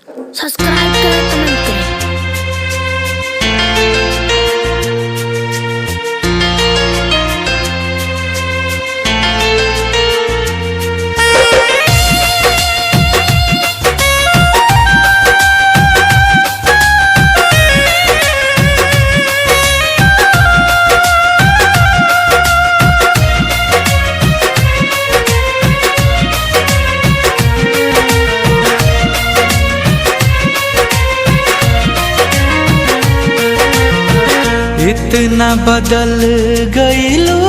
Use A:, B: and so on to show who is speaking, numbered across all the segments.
A: Subscribe करें, comment करें।
B: इतना बदल गईलू,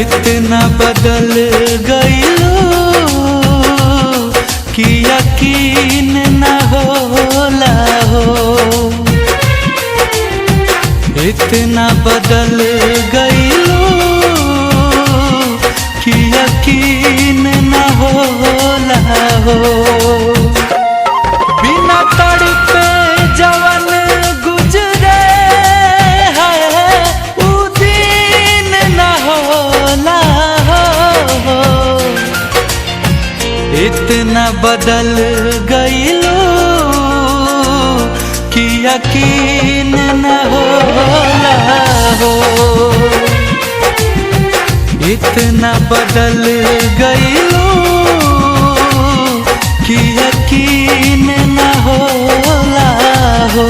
B: इतना बदल गईलू कि यकीन न होला हो। इतना बदल गईलू कि यकीन न होला हो। बिना तड़पे जवन गुजरे है उ दिन न होला हो। इतना बदल गईलू कि यकीन न होला हो। इतना बदल गईलू कि यकीन न होला हो।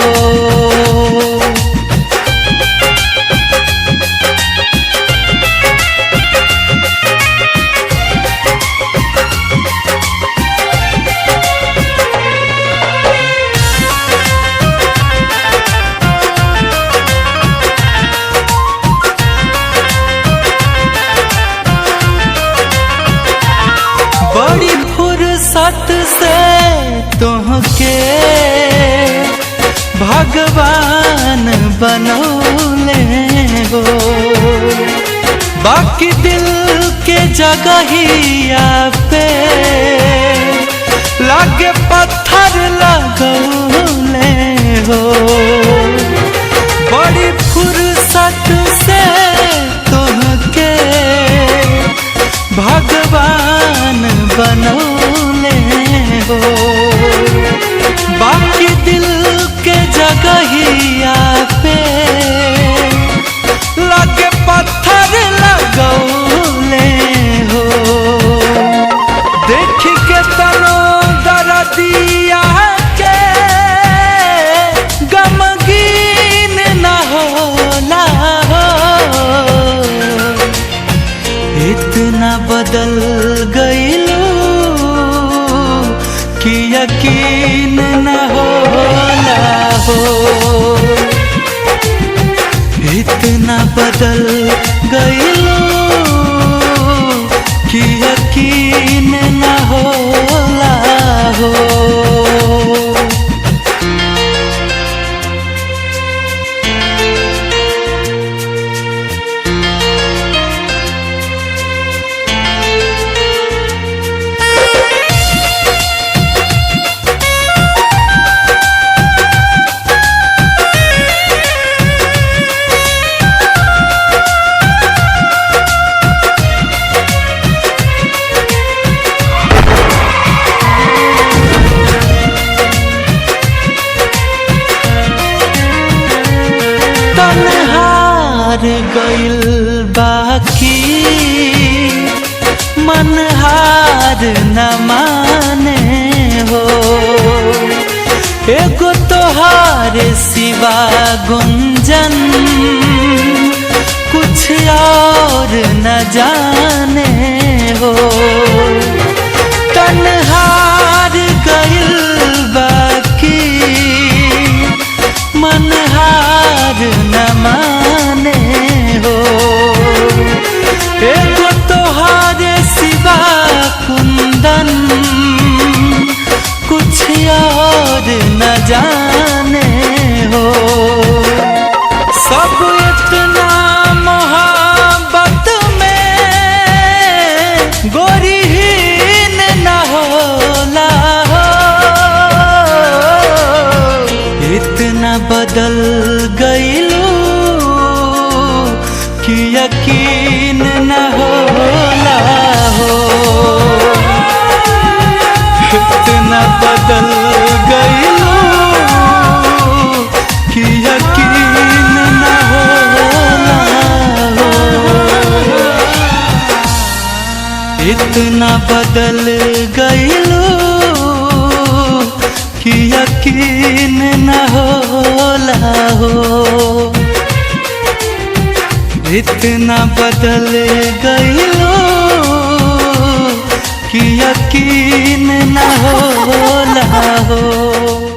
B: बड़ी फुर्सत से तुहके भगवान बनौले हो। बाकी दिल के जगहिया पे लागे पत्थर लगौले हो। बड़ी फुर्सत से तुहके भगवान बनौले हो। बाकी दिल के जगहिया पे लगे पत्थर लगौले हो। देख के तनो दर्दिया के गमगीन न होला हो। इतना बदल गईलू कि यकीन न होला हो। इतना बदल गईलू कि यकीन न होला हो। तन्हार गइल बाकी मनहार न माने हो। एगो तोहार सिवा गुंजन कुछ और न जाने हो। तन्हार गइल बाकी मनहार न माने हो। एगो तोहारे सिवा कुंदन कुछ और न जाने हो। सब इतना मोहब्बत में गोरीहीन न हो यकीन न होला हो। इतना बदल गईलू कि यकीन न होला हो। इतना बदल गईलू कि यकीन न होला हो। इतना बदल गईलू कि यकीन न होला हो।